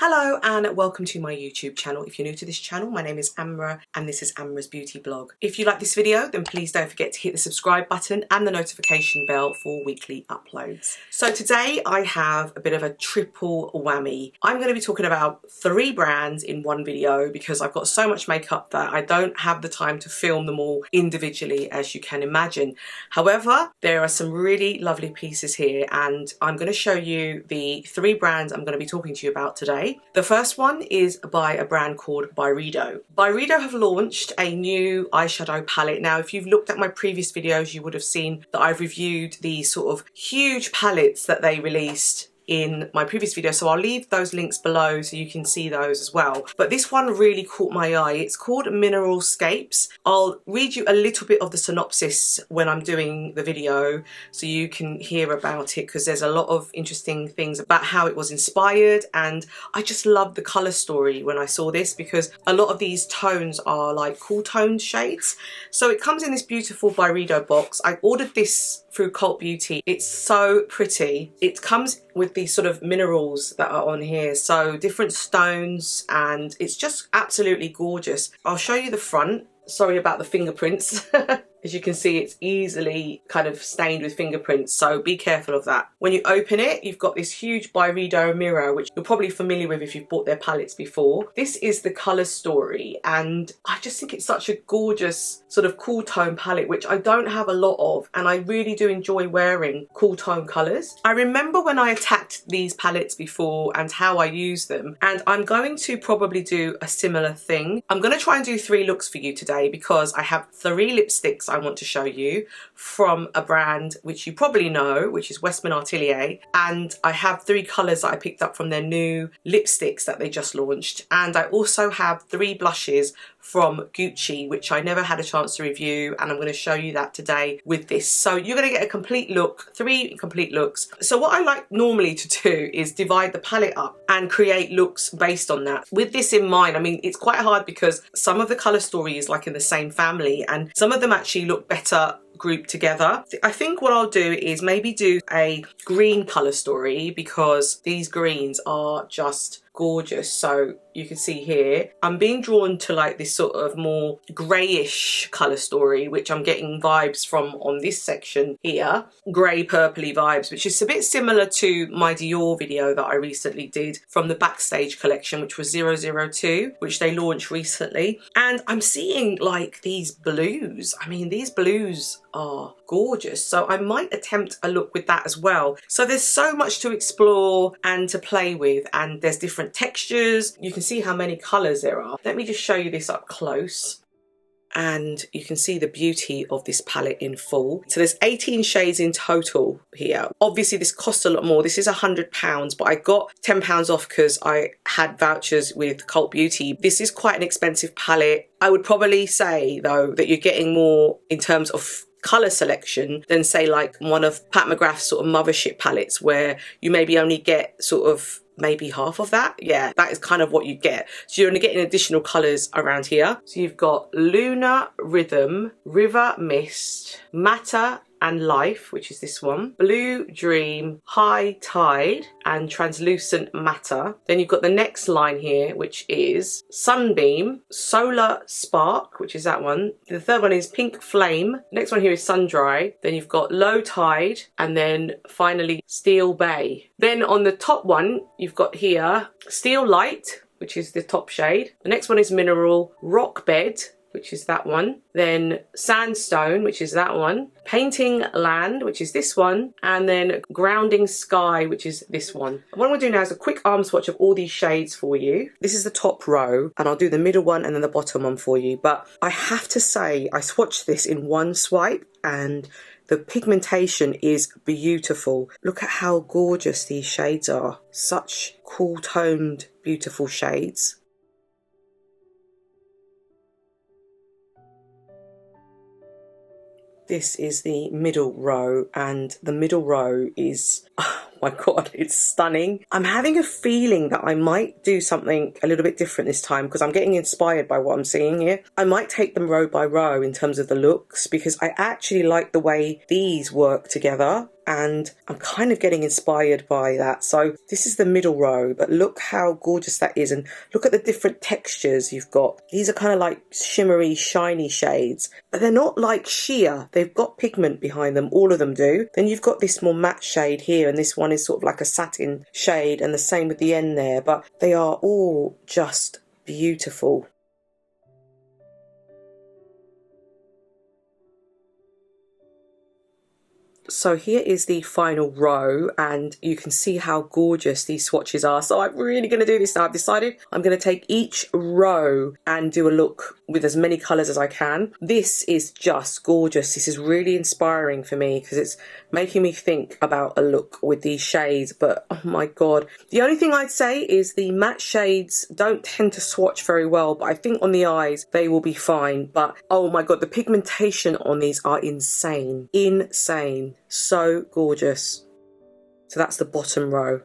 Hello and welcome to my YouTube channel. If you're new to this channel, my name is Amra and this is Amra's Beauty Blog. If you like this video, then please don't forget to hit the subscribe button and the notification bell for weekly uploads. So today I have a bit of a triple whammy. I'm going to be talking about 3 brands in one video because I've got so much makeup that I don't have the time to film them all individually, as you can imagine. However, there are some really lovely pieces here and I'm going to show you the 3 brands I'm going to be talking to you about today. The first one is by a brand called BYREDO. BYREDO have launched a new eyeshadow palette. Now, if you've looked at my previous videos, you would have seen that I've reviewed the sort of huge palettes that they released in my previous video, so I'll leave those links below so you can see those as well. But this one really caught my eye. It's called Mineralscapes. I'll read you a little bit of the synopsis when I'm doing the video so you can hear about it, because there's a lot of interesting things about how it was inspired, and I just loved the colour story when I saw this because a lot of these tones are like cool toned shades. So it comes in this beautiful BYREDO box. I ordered this through Cult Beauty. It's so pretty. It comes with these sort of minerals that are on here, so different stones, and it's just absolutely gorgeous. I'll show you the front. Sorry about the fingerprints. As you can see, it's easily kind of stained with fingerprints, so be careful of that. When you open it, you've got this huge BYREDO mirror, which you're probably familiar with if you've bought their palettes before. This is the colour story, and I just think it's such a gorgeous sort of cool tone palette, which I don't have a lot of, and I really do enjoy wearing cool tone colours. I remember when I attacked these palettes before and how I use them, and I'm going to probably do a similar thing. I'm going to try and do 3 looks for you today because I have 3 lipsticks I want to show you from a brand which you probably know, which is Westman Atelier, and I have 3 colours that I picked up from their new lipsticks that they just launched, and I also have 3 blushes from Gucci, which I never had a chance to review, and I'm going to show you that today with this. So you're going to get a complete look, 3 complete looks. So what I like normally to do is divide the palette up and create looks based on that. With this in mind, I mean, it's quite hard because some of the colour story is like in the same family and some of them actually look better grouped together. I think what I'll do is maybe do a green colour story because these greens are just gorgeous. So you can see here I'm being drawn to like this sort of more greyish colour story, which I'm getting vibes from on this section here, grey purpley vibes, which is a bit similar to my Dior video that I recently did from the Backstage collection, which was 002, which they launched recently. And I'm seeing like these blues. I mean, these blues are gorgeous, so I might attempt a look with that as well. So there's so much to explore and to play with, and there's different textures. You can see how many colours there are. Let me just show you this up close, and you can see the beauty of this palette in full. So there's 18 shades in total here. Obviously this costs a lot more. This is £100, but I got £10 off because I had vouchers with Cult Beauty. This is quite an expensive palette. I would probably say though that you're getting more in terms of colour selection than say like one of Pat McGrath's sort of mothership palettes, where you maybe only get sort of maybe half of that. Yeah, that is kind of what you get. So you're only getting additional colours around here. So you've got Lunar Rhythm, River Mist, Matter and Life, which is this one, Blue Dream, High Tide and Translucent Matter. Then you've got the next line here, which is Sunbeam, Solar Spark, which is that one. The third one is Pink Flame. The next one here is Sun Dry. Then you've got Low Tide, and then finally Steel Bay. Then on the top one, you've got here Steel Light, which is the top shade. The next one is Mineral, Rock Bed, which is that one, then Sandstone, which is that one, Painting Land, which is this one, and then Grounding Sky, which is this one. What I'm going to do now is a quick arm swatch of all these shades for you. This is the top row, and I'll do the middle one and then the bottom one for you. But I have to say, I swatched this in one swipe, and the pigmentation is beautiful. Look at how gorgeous these shades are. Such cool toned, beautiful shades. This is the middle row, and the middle row is my God, it's stunning. I'm having a feeling that I might do something a little bit different this time because I'm getting inspired by what I'm seeing here. I might take them row by row in terms of the looks because I actually like the way these work together. And I'm kind of getting inspired by that. So this is the middle row, but look how gorgeous that is. And look at the different textures you've got. These are kind of like shimmery, shiny shades, but they're not like sheer. They've got pigment behind them. All of them do. Then you've got this more matte shade here, and this one is sort of like a satin shade, and the same with the end there. But they are all just beautiful. So here is the final row, and you can see how gorgeous these swatches are. So I'm really going to do this now. I've decided I'm going to take each row and do a look with as many colours as I can. This is just gorgeous. This is really inspiring for me because it's making me think about a look with these shades. But oh my God, the only thing I'd say is the matte shades don't tend to swatch very well, but I think on the eyes they will be fine. But oh my God, the pigmentation on these are insane. Insane. So gorgeous. So that's the bottom row.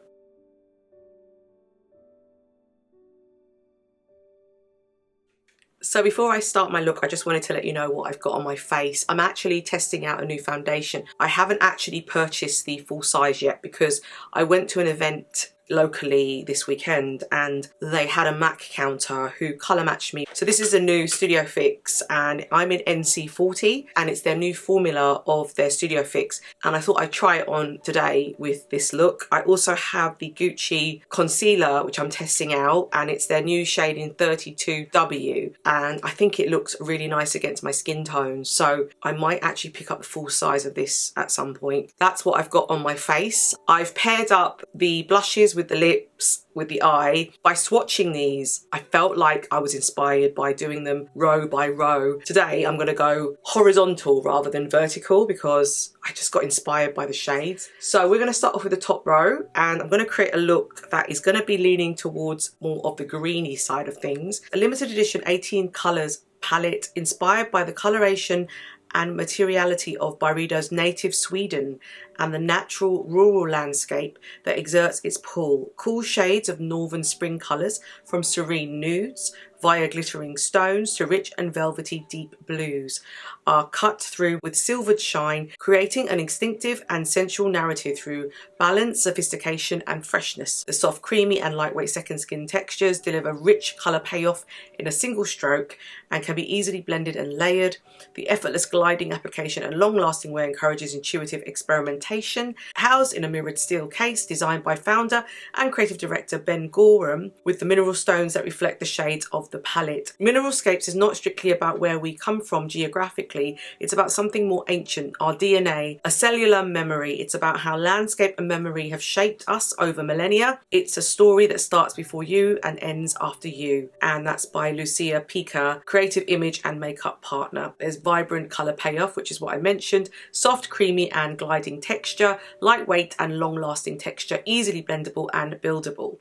So before I start my look, I just wanted to let you know what I've got on my face. I'm actually testing out a new foundation. I haven't actually purchased the full size yet because I went to an event locally this weekend and they had a MAC counter who colour matched me. So this is a new Studio Fix and I'm in NC40 and it's their new formula of their Studio Fix, and I thought I'd try it on today with this look. I also have the Gucci concealer which I'm testing out, and it's their new shade in 32W, and I think it looks really nice against my skin tone, so I might actually pick up the full size of this at some point. That's what I've got on my face. I've paired up the blushes with the lips, with the eye. By swatching these, I felt like I was inspired by doing them row by row. Today, I'm going to go horizontal rather than vertical because I just got inspired by the shades. So we're going to start off with the top row, and I'm going to create a look that is going to be leaning towards more of the greeny side of things. A limited edition 18 colours palette inspired by the coloration and materiality of BYREDO's native Sweden and the natural rural landscape that exerts its pull. Cool shades of northern spring colours from serene nudes via glittering stones to rich and velvety deep blues are cut through with silvered shine, creating an instinctive and sensual narrative through balance, sophistication and freshness. The soft, creamy and lightweight second skin textures deliver rich colour payoff in a single stroke and can be easily blended and layered. The effortless gliding application and long-lasting wear encourages intuitive experimentation. Housed in a mirrored steel case designed by founder and creative director Ben Gorham with the mineral stones that reflect the shades of the palette. Mineralscapes is not strictly about where we come from geographically, it's about something more ancient, our DNA, a cellular memory. It's about how landscape and memory have shaped us over millennia. It's a story that starts before you and ends after you. And that's by Lucia Pica, creative image and makeup partner. There's vibrant colour payoff, which is what I mentioned, soft, creamy and gliding texture, lightweight and long-lasting texture, easily blendable and buildable.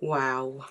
Wow.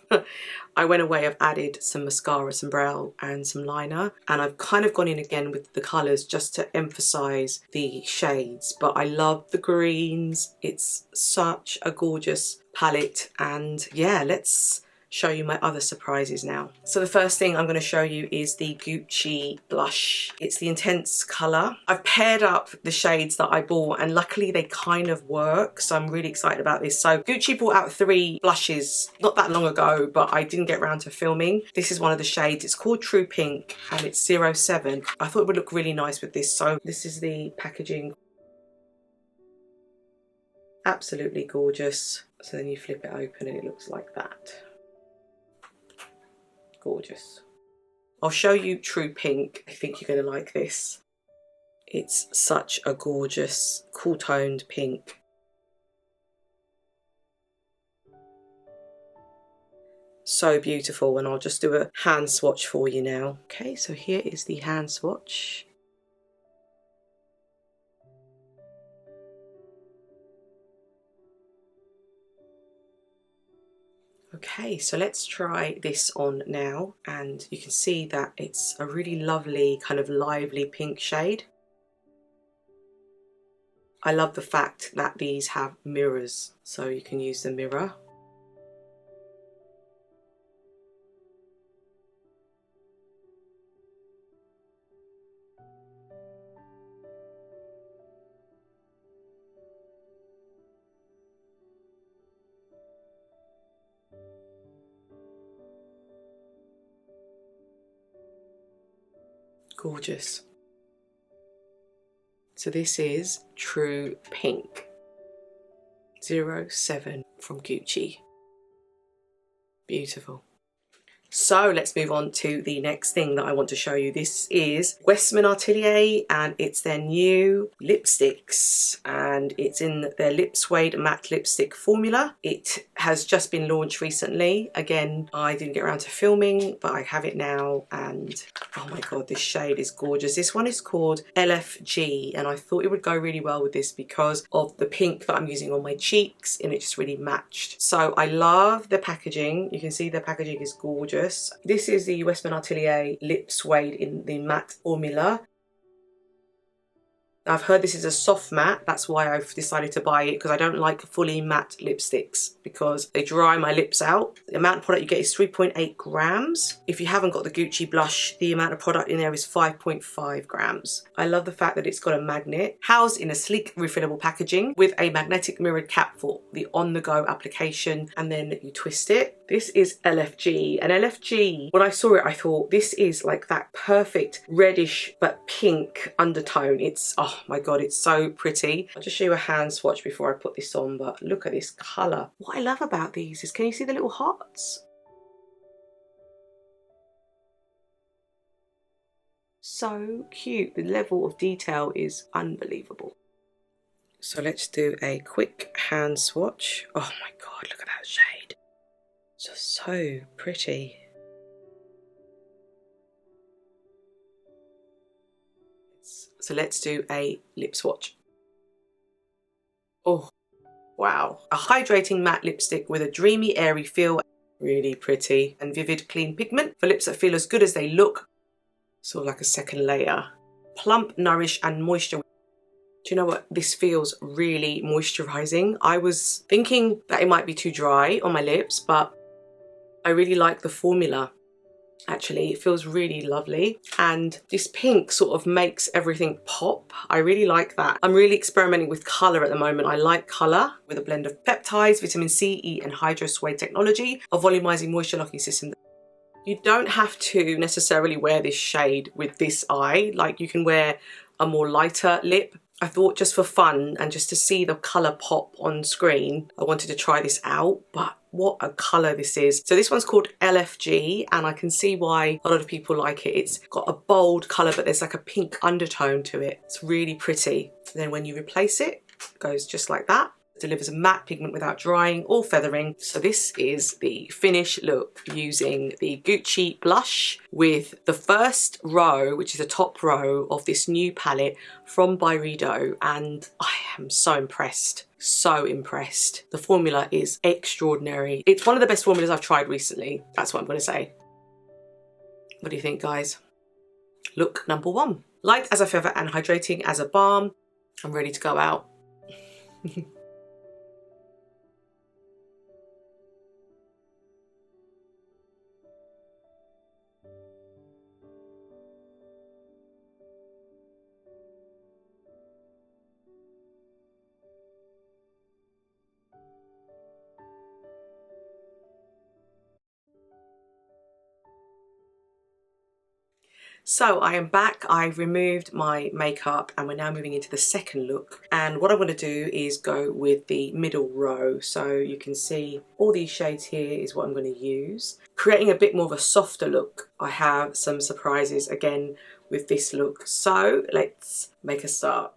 I went away, I've added some mascara, some brow and some liner, and I've kind of gone in again with the colours just to emphasise the shades. But I love the greens. It's such a gorgeous palette, and yeah, let's show you my other surprises now. So the first thing I'm going to show you is the Gucci blush. It's the intense colour. I've paired up the shades that I bought, and luckily they kind of work, so I'm really excited about this. So Gucci brought out 3 blushes not that long ago, but I didn't get around to filming. This is one of the shades. It's called True Pink and it's 07. I thought it would look really nice with this. So this is the packaging. Absolutely gorgeous. So then you flip it open and it looks like that. Gorgeous. I'll show you True Pink. I think you're going to like this. It's such a gorgeous, cool toned pink. So beautiful, and I'll just do a hand swatch for you now. Okay, so here is the hand swatch. Okay, so let's try this on now, and you can see that it's a really lovely kind of lively pink shade. I love the fact that these have mirrors, so you can use the mirror. Gorgeous. So this is True Pink 07 from Gucci. Beautiful. So let's move on to the next thing that I want to show you. This is Westman Atelier, and it's their new lipsticks, and it's in their Lip Suede matte lipstick formula. It has just been launched recently. Again, I didn't get around to filming, but I have it now, and oh my god, this shade is gorgeous. This one is called LFG, and I thought it would go really well with this because of the pink that I'm using on my cheeks, and it just really matched. So I love the packaging. You can see the packaging is gorgeous. This is the Westman Atelier Lip Suede in the matte formula. I've heard this is a soft matte, that's why I've decided to buy it, because I don't like fully matte lipsticks because they dry my lips out. The amount of product you get is 3.8 grams. If you haven't got the Gucci blush, the amount of product in there is 5.5 grams. I love the fact that it's got a magnet, housed in a sleek refillable packaging with a magnetic mirrored cap for the on-the-go application, and then you twist it. This is LFG, and LFG, when I saw it, I thought this is like that perfect reddish but pink undertone. It's, oh my god, it's so pretty. I'll just show you a hand swatch before I put this on, but look at this colour. What I love about these is, can you see the little hearts? So cute. The level of detail is unbelievable. So let's do a quick hand swatch. Oh my god, look at that shade. Just so pretty. So let's do a lip swatch. Oh, wow. A hydrating matte lipstick with a dreamy, airy feel. Really pretty and vivid, clean pigment for lips that feel as good as they look. Sort of like a second layer. Plump, nourish and moisture. Do you know what? This feels really moisturizing. I was thinking that it might be too dry on my lips, but I really like the formula. Actually, it feels really lovely, and this pink sort of makes everything pop. I really like that. I'm really experimenting with colour at the moment. I like colour with a blend of peptides, vitamin C, E and Hydro Suede technology, a volumizing moisture locking system. You don't have to necessarily wear this shade with this eye. Like, you can wear a more lighter lip. I thought just for fun and just to see the colour pop on screen, I wanted to try this out, but what a colour this is. So this one's called LFG, and I can see why a lot of people like it. It's got a bold colour, but there's like a pink undertone to it. It's really pretty. And then when you replace it, it goes just like that. delivers a matte pigment without drying or feathering. So this is the finished look using the Gucci blush with the first row, which is the top row of this new palette from BYREDO, and I am so impressed. So impressed. The formula is extraordinary. It's one of the best formulas I've tried recently. That's what I'm going to say. What do you think, guys? Look number 1. Light as a feather and hydrating as a balm. I'm ready to go out. So I am back. I've removed my makeup and we're now moving into the second look. And what I'm going to do is go with the middle row. So you can see all these shades here is what I'm going to use. Creating a bit more of a softer look, I have some surprises again with this look. So let's make a start.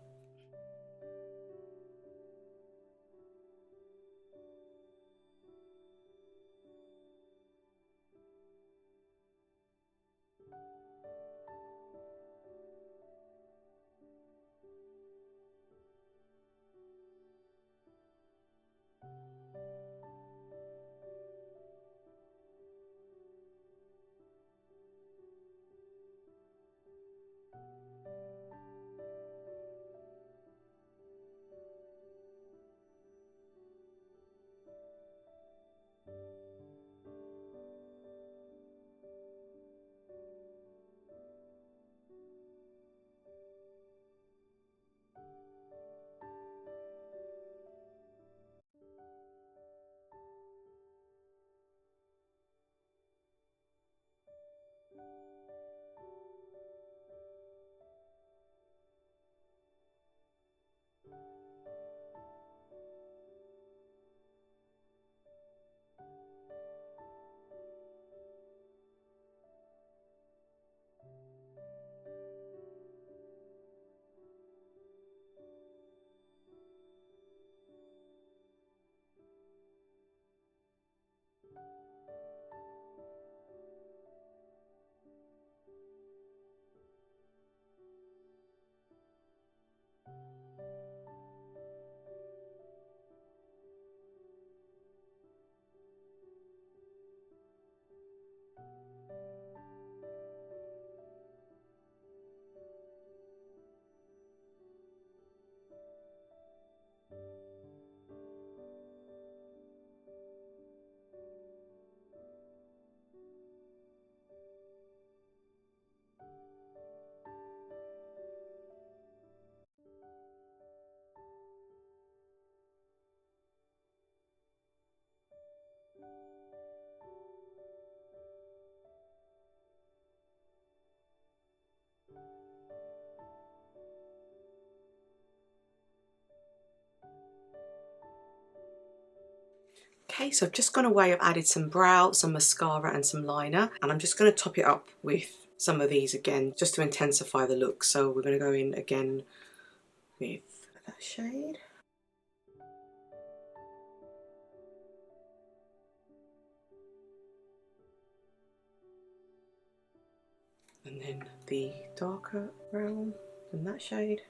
Okay, so I've just gone away, I've added some brow, some mascara and some liner, and I'm just going to top it up with some of these again, just to intensify the look. So we're going to go in again with that shade. And then the darker brown in that shade.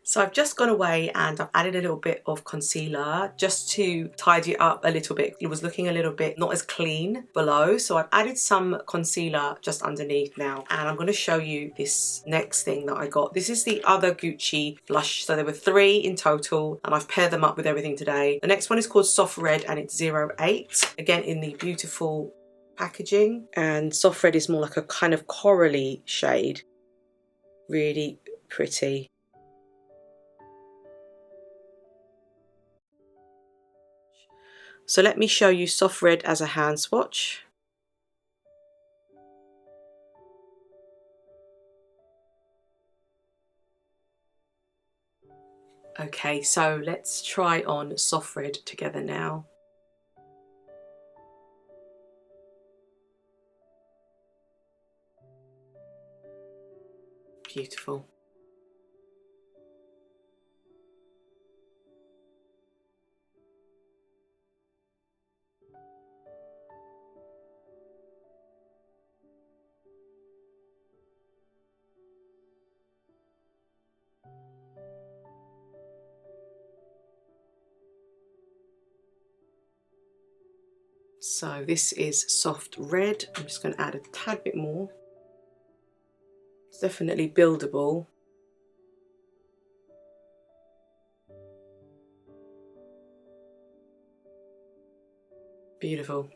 So I've just gone away and I've added a little bit of concealer just to tidy it up a little bit. It was looking a little bit not as clean below, so I've added some concealer just underneath now, and I'm going to show you this next thing that I got. This is the other Gucci blush, so there were 3 in total and I've paired them up with everything today. The next one is called Soft Red and it's 08, again in the beautiful packaging, and Soft Red is more like a kind of corally shade, really pretty. So let me show you Soft Red as a hand swatch. Okay, so let's try on Soft Red together now. Beautiful. So this is Soft Red. I'm just going to add a tad bit more. It's definitely buildable. Beautiful.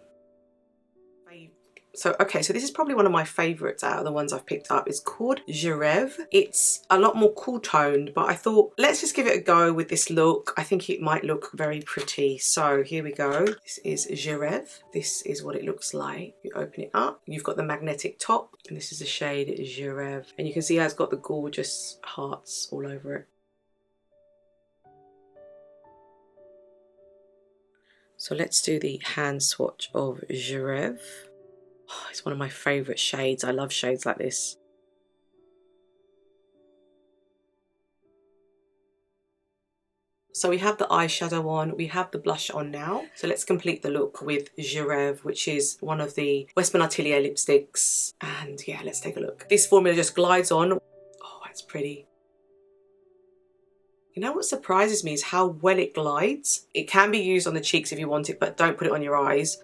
So, okay, so this is probably one of my favourites out of the ones I've picked up. It's called REVE. It's a lot more cool toned, but I thought, let's just give it a go with this look. I think it might look very pretty. So here we go. This is REVE. This is what it looks like. You open it up. You've got the magnetic top, and this is the shade REVE. And you can see how it's got the gorgeous hearts all over it. So let's do the hand swatch of REVE. Oh, it's one of my favourite shades. I love shades like this. So we have the eyeshadow on, we have the blush on now. So let's complete the look with REVE, which is one of the Westman Atelier lipsticks. And yeah, let's take a look. This formula just glides on. Oh, it's pretty. You know what surprises me is how well it glides. It can be used on the cheeks if you want it, but don't put it on your eyes.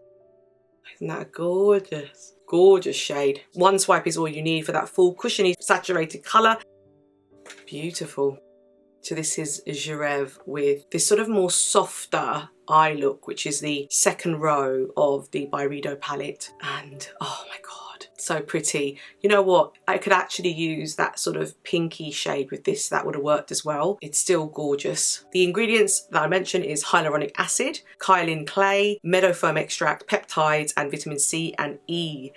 Isn't that a gorgeous, gorgeous shade? One swipe is all you need for that full cushiony saturated colour. Beautiful. So this is REVE with this sort of more softer eye look, which is the second row of the BYREDO palette. And oh my God, so pretty. You know what? I could actually use that sort of pinky shade with this. That would have worked as well. It's still gorgeous. The ingredients that I mentioned is hyaluronic acid, kaolin clay, meadow foam extract, peptides, and vitamin C and E.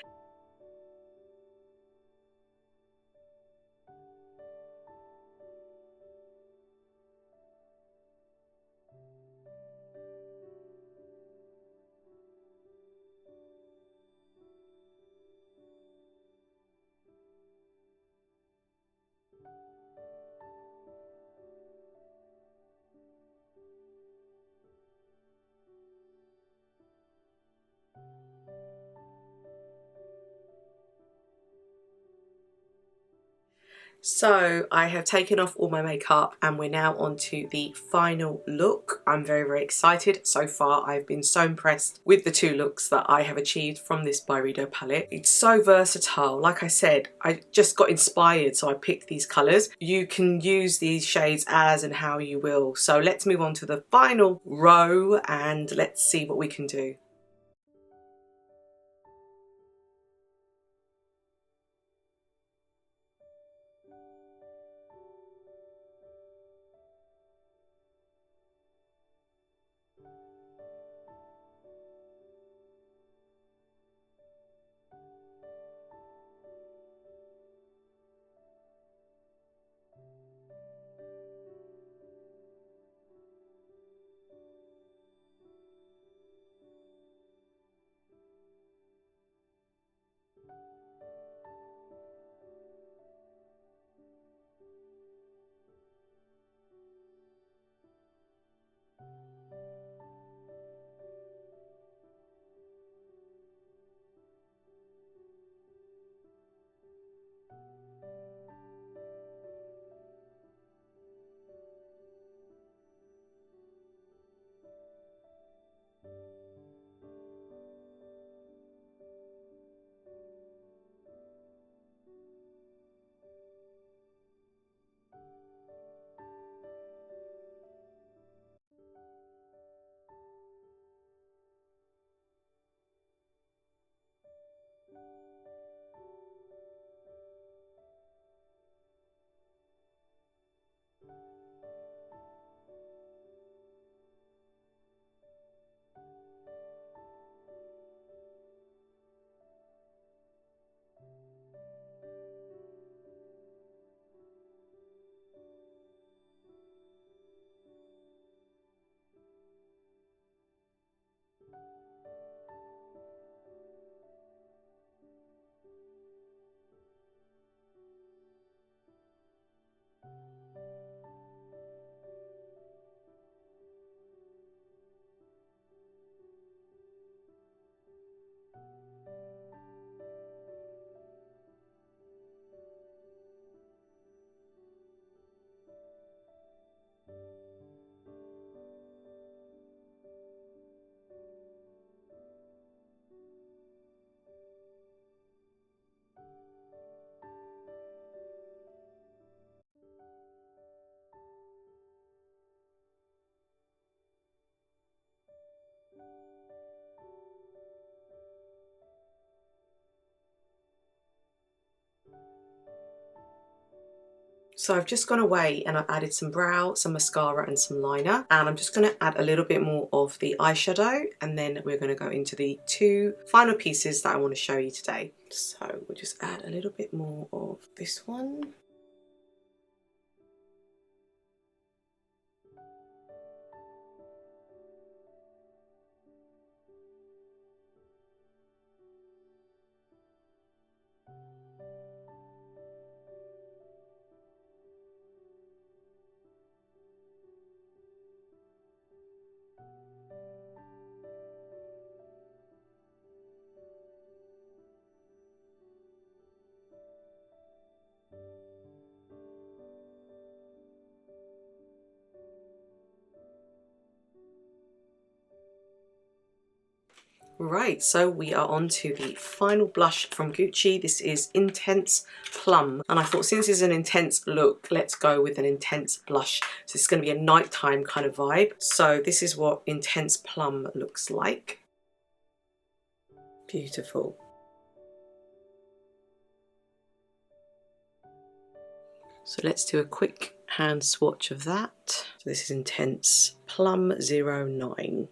So I have taken off all my makeup and we're now on to the final look. I'm very, very excited. So far, I've been so impressed with the 2 looks that I have achieved from this BYREDO palette. It's so versatile. Like I said, I just got inspired, so I picked these colours. You can use these shades as and how you will. So let's move on to the final row and let's see what we can do. So I've just gone away and I've added some brow, some mascara and some liner, and I'm just going to add a little bit more of the eyeshadow, and then we're going to go into the two final pieces that I want to show you today. So we'll just add a little bit more of this one. Right, so we are on to the final blush from Gucci. This is Intense Plum, and I thought since it's an intense look, let's go with an intense blush. So it's going to be a nighttime kind of vibe. So this is what Intense Plum looks like. Beautiful. So let's do a quick hand swatch of that. So this is Intense Plum 09.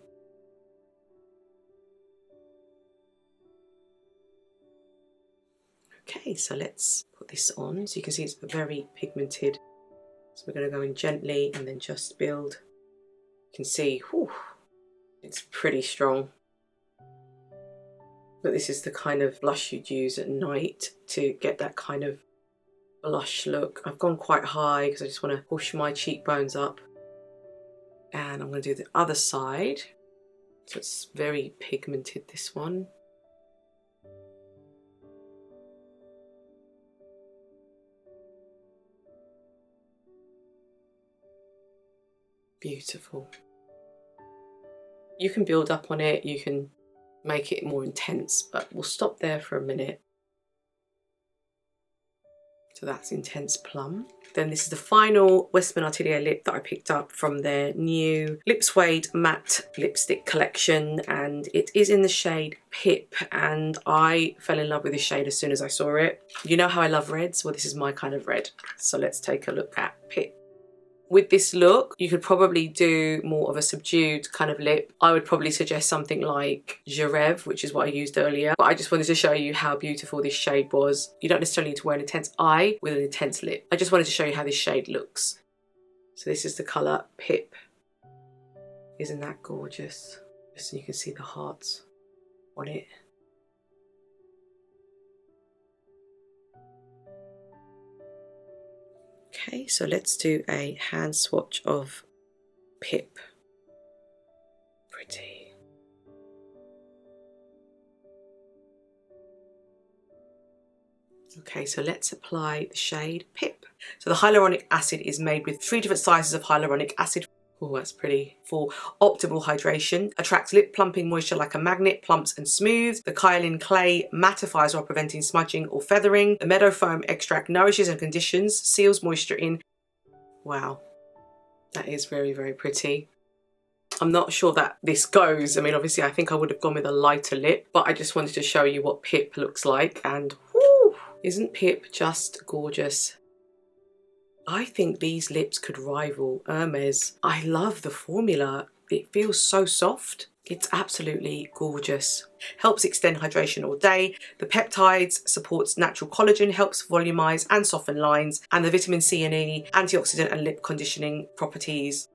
Okay, so let's put this on. So you can see it's very pigmented. So we're going to go in gently and then just build. You can see, whew, it's pretty strong. But this is the kind of blush you'd use at night to get that kind of blush look. I've gone quite high because I just want to push my cheekbones up. And I'm going to do the other side. So it's very pigmented, this one. Beautiful. You can build up on it, you can make it more intense, but we'll stop there for a minute. So that's Intense Plum. Then this is the final Westman Atelier lip that I picked up from their new Lip Suede matte lipstick collection, and it is in the shade Pip, and I fell in love with this shade as soon as I saw it. You know how I love reds? Well, this is my kind of red. So let's take a look at Pip. With this look, you could probably do more of a subdued kind of lip. I would probably suggest something like REVE, which is what I used earlier. But I just wanted to show you how beautiful this shade was. You don't necessarily need to wear an intense eye with an intense lip. I just wanted to show you how this shade looks. So this is the colour Pip. Isn't that gorgeous? Just so you can see the hearts on it. Okay, so let's do a hand swatch of Pip. Pretty. Okay, so let's apply the shade Pip. So the hyaluronic acid is made with 3 different sizes of hyaluronic acid. Oh, that's pretty. For optimal hydration, attracts lip plumping moisture like a magnet, plumps and smooths. The kaolin clay mattifies while preventing smudging or feathering. The meadow foam extract nourishes and conditions, seals moisture in. Wow, that is very, very pretty. I'm not sure that this goes. I mean, obviously I think I would have gone with a lighter lip, but I just wanted to show you what Pip looks like, and whoo, isn't Pip just gorgeous? I think these lips could rival Hermes. I love the formula. It feels so soft. It's absolutely gorgeous. Helps extend hydration all day. The peptides supports natural collagen, helps volumize and soften lines, and the vitamin C and E, antioxidant and lip conditioning properties.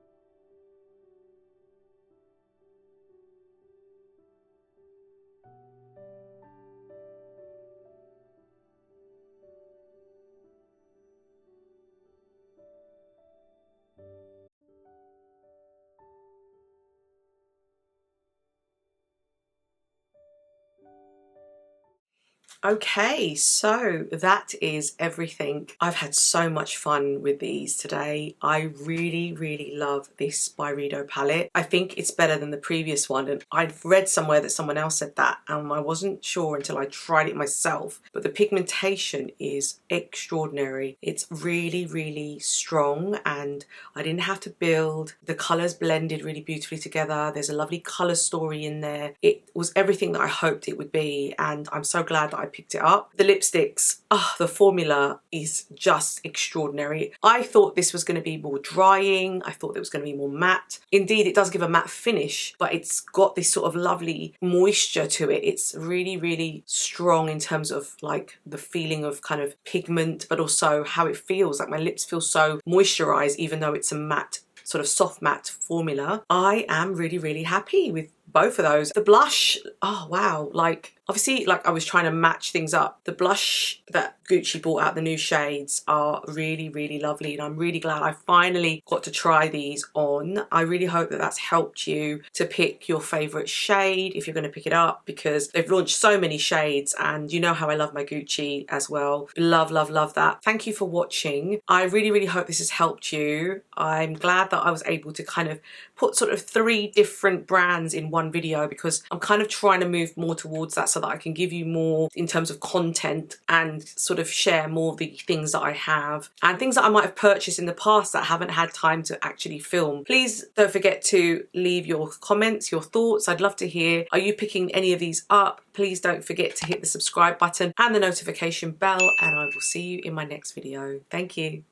Okay, so that is everything. I've had so much fun with these today. I really, really love this BYREDO palette. I think it's better than the previous one, and I've read somewhere that someone else said that, and I wasn't sure until I tried it myself, but the pigmentation is extraordinary. It's really, really strong, and I didn't have to build. The colours blended really beautifully together. There's a lovely colour story in there. It was everything that I hoped it would be, and I'm so glad that I picked it up. The lipsticks, the formula is just extraordinary. I thought this was going to be more drying. I thought it was going to be more matte. Indeed, it does give a matte finish, but it's got this sort of lovely moisture to it. It's really, really strong in terms of like the feeling of kind of pigment, but also how it feels. Like my lips feel so moisturized, even though it's a matte, sort of soft matte formula. I am really, really happy with both of those. The blush, oh wow, like obviously like I was trying to match things up. The blush that Gucci brought out, the new shades, are really, really lovely, and I'm really glad I finally got to try these on. I really hope that that's helped you to pick your favorite shade if you're going to pick it up, because they've launched so many shades, and you know how I love my Gucci as well. Love, love, love that. Thank you for watching. I really, really hope this has helped you. I'm glad that I was able to kind of put sort of 3 different brands in one video, because I'm kind of trying to move more towards that so that I can give you more in terms of content and sort of share more of the things that I have and things that I might have purchased in the past that I haven't had time to actually film. Please don't forget to leave your comments, your thoughts. I'd love to hear, are you picking any of these up? Please don't forget to hit the subscribe button and the notification bell, and I will see you in my next video. Thank you.